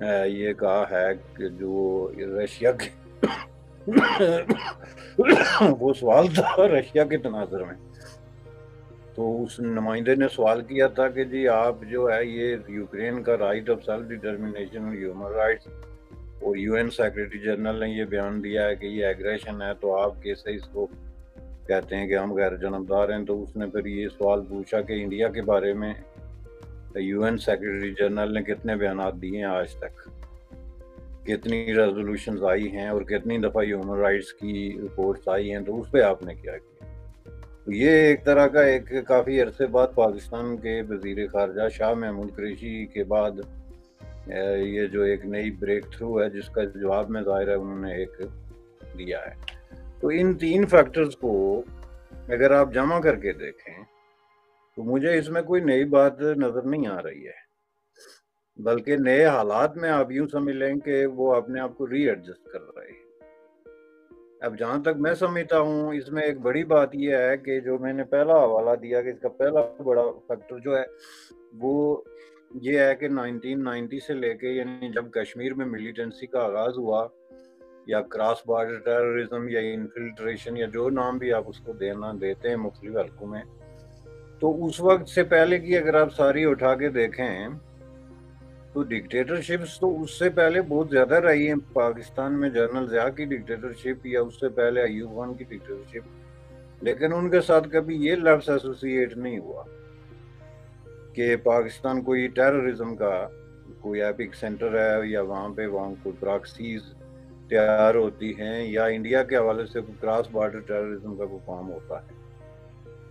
یہ کہا ہے کہ جو رشیا کے وہ سوال تھا رشیا کے تناظر میں، تو اس نمائندے نے سوال کیا تھا کہ جی آپ جو ہے یہ یوکرین کا رائٹ آف سیلف ڈٹرمنیشن اور ہیومن رائٹس، اور یو این سیکرٹری جنرل نے یہ بیان دیا ہے کہ یہ ایگریشن ہے، تو آپ کیسے اس کو کہتے ہیں کہ ہم غیر جانبدار ہیں؟ تو اس نے پھر یہ سوال پوچھا کہ انڈیا کے بارے میں یو این سیکرٹری جنرل نے کتنے بیانات دیے ہیں آج تک، کتنی ریزولوشنز آئی ہیں اور کتنی دفعہ ہیومن رائٹس کی رپورٹس آئی ہیں، تو اس پہ آپ نے کیا کیا؟ تو یہ ایک طرح کا ایک کافی عرصے بعد پاکستان کے وزیر خارجہ شاہ محمود قریشی کے بعد یہ جو ایک نئی بریک تھرو ہے جس کا جواب میں ظاہر ہے انہوں نے ایک دیا ہے۔ تو ان تین فیکٹرز کو اگر آپ جمع کر کے دیکھیں تو مجھے اس میں کوئی نئی بات نظر نہیں آ رہی ہے، بلکہ نئے حالات میں آپ یوں سمجھ لیں کہ وہ اپنے آپ کو ری ایڈجسٹ کر رہے ہیں۔ اب جہاں تک میں سمجھتا ہوں اس میں ایک بڑی بات یہ ہے کہ جو میں نے پہلا حوالہ دیا کہ اس کا پہلا بڑا فیکٹر جو ہے وہ یہ ہے کہ 1990 سے لے کے، یعنی جب کشمیر میں ملیٹنسی کا آغاز ہوا، یا کراس بارڈر ٹیررزم یا انفلٹریشن یا جو نام بھی آپ اس کو دیتے ہیں مختلف حلقوں میں، تو اس وقت سے پہلے کی اگر آپ ساری اٹھا کے دیکھیں تو ڈکٹیٹرشپس تو اس سے پہلے بہت زیادہ رہی ہیں پاکستان میں، جنرل ضیاء کی ڈکٹیٹرشپ یا اس سے پہلے ایوب خان کی ڈکٹیٹرشپ، لیکن ان کے ساتھ کبھی یہ لفظ ایسوسیٹ نہیں ہوا کہ پاکستان کوئی ٹیررزم کا کوئی ایپک سینٹر ہے یا وہاں کوئی پراکسیز تیار ہوتی ہیں یا انڈیا کے حوالے سے کوئی کراس بارڈر ٹیررزم کا کوئی کام ہوتا ہے۔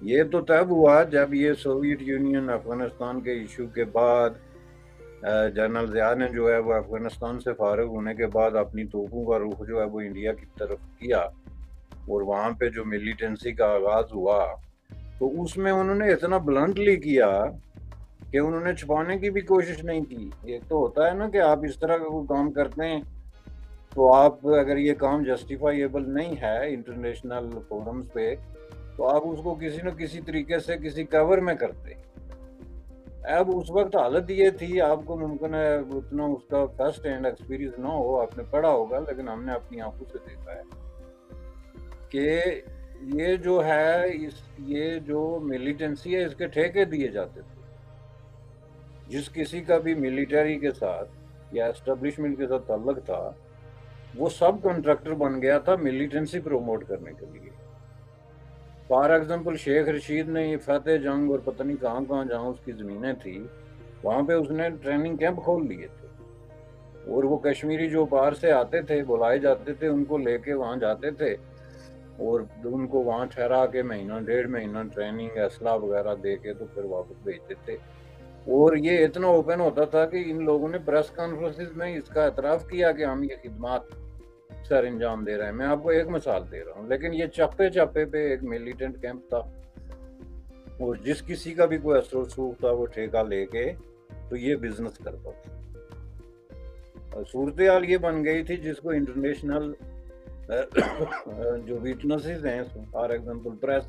یہ تو تب ہوا جب یہ سوویت یونین افغانستان کے ایشو کے بعد جنرل ضیاء نے جو ہے وہ افغانستان سے فارغ ہونے کے بعد اپنی توپوں کا رخ جو ہے وہ انڈیا کی طرف کیا، اور وہاں پہ جو ملیٹنسی کا آغاز ہوا تو اس میں انہوں نے اتنا بلنٹلی کیا کہ انہوں نے چھپانے کی بھی کوشش نہیں کی۔ ایک تو ہوتا ہے نا کہ آپ اس طرح کا کوئی کام کرتے ہیں تو آپ اگر یہ کام جسٹیفائیبل نہیں ہے انٹرنیشنل فورمز پہ تو آپ اس کو کسی نہ کسی طریقے سے کسی کور میں کرتے۔ اب اس وقت حالت یہ تھی، آپ کو ممکن ہے اتنا اس کا فرسٹ ہینڈ ایکسپیرینس نہ ہو، آپ نے پڑھا ہوگا، لیکن ہم نے اپنی آنکھوں سے دیکھا ہے کہ یہ جو ہے یہ جو ملیٹنسی ہے اس کے ٹھیکے دیے جاتے تھے۔ جس کسی کا بھی ملیٹری کے ساتھ یا اسٹیبلشمنٹ کے ساتھ تعلق تھا وہ سب کنٹریکٹر بن گیا تھا ملیٹنسی پروموٹ کرنے کے لیے۔ فار ایگزامپل شیخ رشید نے فتح جنگ اور پتہ نہیں کہاں کہاں جہاں اس کی زمینیں تھی وہاں پہ اس نے ٹریننگ کیمپ کھول لیے تھے، اور وہ کشمیری جو باہر سے آتے تھے بلائے جاتے تھے ان کو لے کے وہاں جاتے تھے اور ان کو وہاں ٹھہرا کے مہینہ ڈیڑھ مہینہ ٹریننگ اسلحہ وغیرہ دے کے تو پھر واپس بھیجتے تھے۔ اور یہ اتنا اوپن ہوتا تھا کہ ان لوگوں نے پریس کانفرنسز میں اس کا اعتراف کیا کہ ہم یہ خدمات سر انجام دے رہے ہیں۔ میں آپ کو ایک مثال دے رہا ہوں، لیکن یہ چپے چپے پہ ایک ملیٹنٹ کیمپ تھا، اور جس کسی کا بھی کوئی اثر و رسوخ تھا وہ ٹھیکہ لے کے تو یہ بزنس کرتا تھا۔ صورتحال یہ بن گئی تھی جس کو انٹرنیشنل جو وٹنسز ہیں فار ایگزامپل پریس،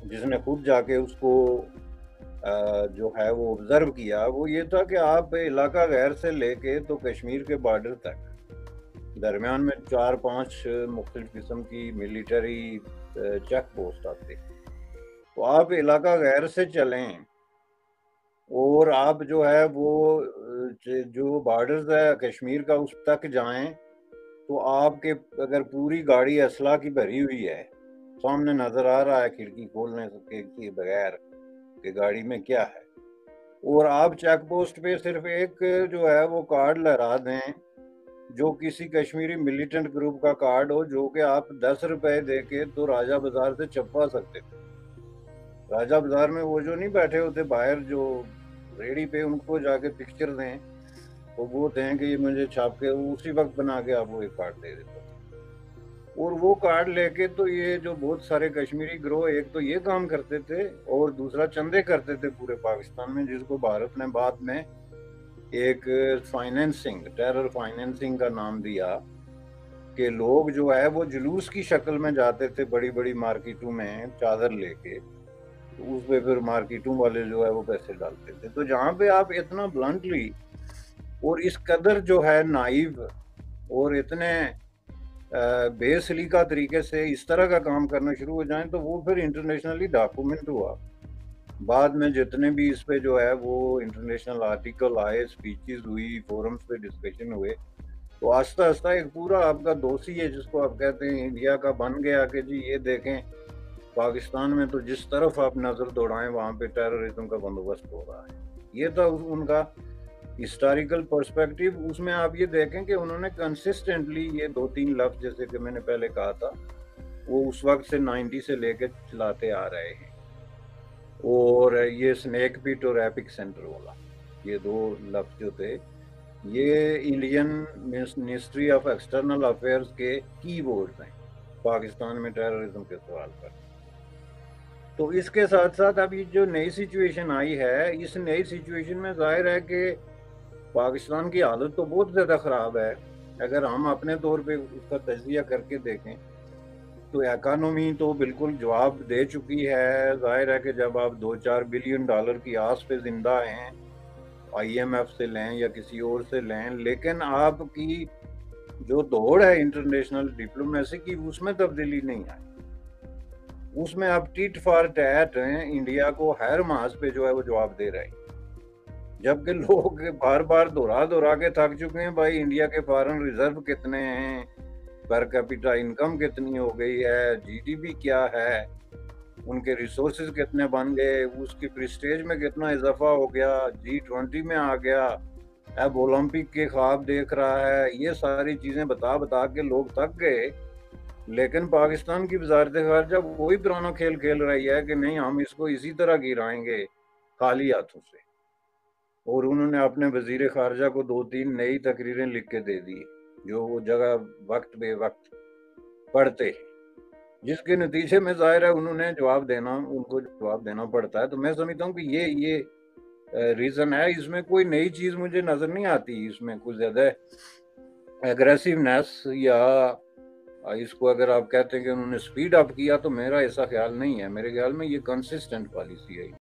جس نے خود جا کے اس کو جو ہے وہ آبزرو کیا، وہ یہ تھا کہ آپ علاقہ غیر سے لے کے تو کشمیر کے بارڈر تک درمیان میں 4-5 مختلف قسم کی ملیٹری چیک پوسٹ آتے، تو آپ علاقہ غیر سے چلیں اور آپ جو ہے وہ جو بارڈرز ہے کشمیر کا اس تک جائیں تو آپ کے اگر پوری گاڑی اسلحہ کی بھری ہوئی ہے، سامنے نظر آ رہا ہے کھڑکی کھولنے کے بغیر کہ گاڑی میں کیا ہے، اور آپ چیک پوسٹ پہ صرف ایک جو ہے وہ کارڈ لہرا دیں جو کسی کشمیری ملیٹنٹ گروپ کا کارڈ ہو، جو کہ آپ 10 روپے دے کے تو راجہ بازار سے چھپوا سکتے تھے۔ راجہ بازار میں وہ جو نہیں بیٹھے ہوتے باہر جو ریڑی پہ، ان کو جا کے پکچر دیں تو وہ دیں کہ یہ مجھے چھاپ کے اسی وقت بنا کے آپ کو ایک کارڈ دے دیتے، اور وہ کارڈ لے کے تو یہ جو بہت سارے کشمیری گروہ ایک تو یہ کام کرتے تھے اور دوسرا چندے کرتے تھے پورے پاکستان میں، جس کو بھارت نے بعد میں ایک فائنینسنگ، ٹیرر فائنینسنگ کا نام دیا، کہ لوگ جو ہے وہ جلوس کی شکل میں جاتے تھے بڑی بڑی مارکیٹوں میں چادر لے کے، اس پہ پھر مارکیٹوں والے جو ہے وہ پیسے ڈالتے تھے۔ تو جہاں پہ آپ اتنا بلنٹلی اور اس قدر جو ہے نائب اور اتنے بے سلیقہ طریقے سے اس طرح کا کام کرنا شروع ہو جائیں تو وہ پھر انٹرنیشنلی ڈاکومنٹ ہوا. بعد میں جتنے بھی اس پہ جو ہے وہ انٹرنیشنل آرٹیکل آئے, اسپیچز ہوئی, فورمز پہ ڈسکشن ہوئے, تو آہستہ آہستہ ایک پورا آپ کا دوسی ہے جس کو آپ کہتے ہیں انڈیا کا بن گیا کہ جی یہ دیکھیں پاکستان میں تو جس طرف آپ نظر دوڑائیں وہاں پہ ٹیررزم کا بندوبست ہو رہا ہے. یہ تھا ان کا ہسٹوریکل پرسپیکٹیو. اس میں آپ یہ دیکھیں کہ انہوں نے کنسسٹنٹلی یہ 2-3 لفظ جیسے کہ میں نے پہلے کہا تھا وہ اس وقت سے 90 سے لے کے چلاتے آ رہے ہیں. اور یہ سنیک پیٹ اور ایپک سینٹر والا, یہ 2 لفظ جو تھے یہ Indian ministry of external affairs کے کی ورڈز ہیں پاکستان میں ٹیررزم کے سوال پر. تو اس کے ساتھ ساتھ اب یہ جو نئی سچویشن آئی ہے, اس نئی سچویشن میں ظاہر ہے کہ پاکستان کی حالت تو بہت زیادہ خراب ہے. اگر ہم اپنے طور پہ اس کا تجزیہ کر کے دیکھیں تو اکانومی تو بالکل جواب دے چکی ہے. ظاہر ہے کہ جب آپ $2-4 بلین کی آس پہ زندہ ہیں, IMF سے لیں یا کسی اور سے لیں, لیکن آپ کی جو دوڑ ہے انٹرنیشنل ڈپلومیسی کی اس میں تبدیلی نہیں آئی. اس میں آپ ٹیٹ فار ٹیٹ ہیں, انڈیا کو ہر محاذ پہ جو ہے وہ جواب دے رہے ہیں, جبکہ لوگ بار بار دہرا کے تھک چکے ہیں بھائی انڈیا کے فارن ریزرو کتنے ہیں, پر کیپیٹا انکم کتنی ہو گئی ہے, GDP کیا ہے, ان کے ریسورسز کتنے بن گئے, اس کی پریسٹیج میں کتنا اضافہ ہو گیا, G20 میں آ گیا, اب اولمپک کے خواب دیکھ رہا ہے. یہ ساری چیزیں بتا کے لوگ تھک گئے. لیکن پاکستان کی وزارت خارجہ وہی پرانا کھیل کھیل رہی ہے کہ نہیں ہم اس کو اسی طرح گرائیں گے خالی ہاتھوں سے. اور انہوں نے اپنے وزیر خارجہ کو 2-3 نئی تقریریں لکھ کے دے دی جو وہ جگہ وقت بے وقت پڑھتے ہیں, جس کے نتیجے میں ظاہر ہے ان کو جواب دینا پڑتا ہے. تو میں سمجھتا ہوں کہ یہ ریزن ہے. اس میں کوئی نئی چیز مجھے نظر نہیں آتی, اس میں کوئی زیادہ ایگریسونیس یا اس کو اگر آپ کہتے ہیں کہ انہوں نے سپیڈ اپ کیا تو میرا ایسا خیال نہیں ہے. میرے خیال میں یہ کنسسٹنٹ پالیسی ہے.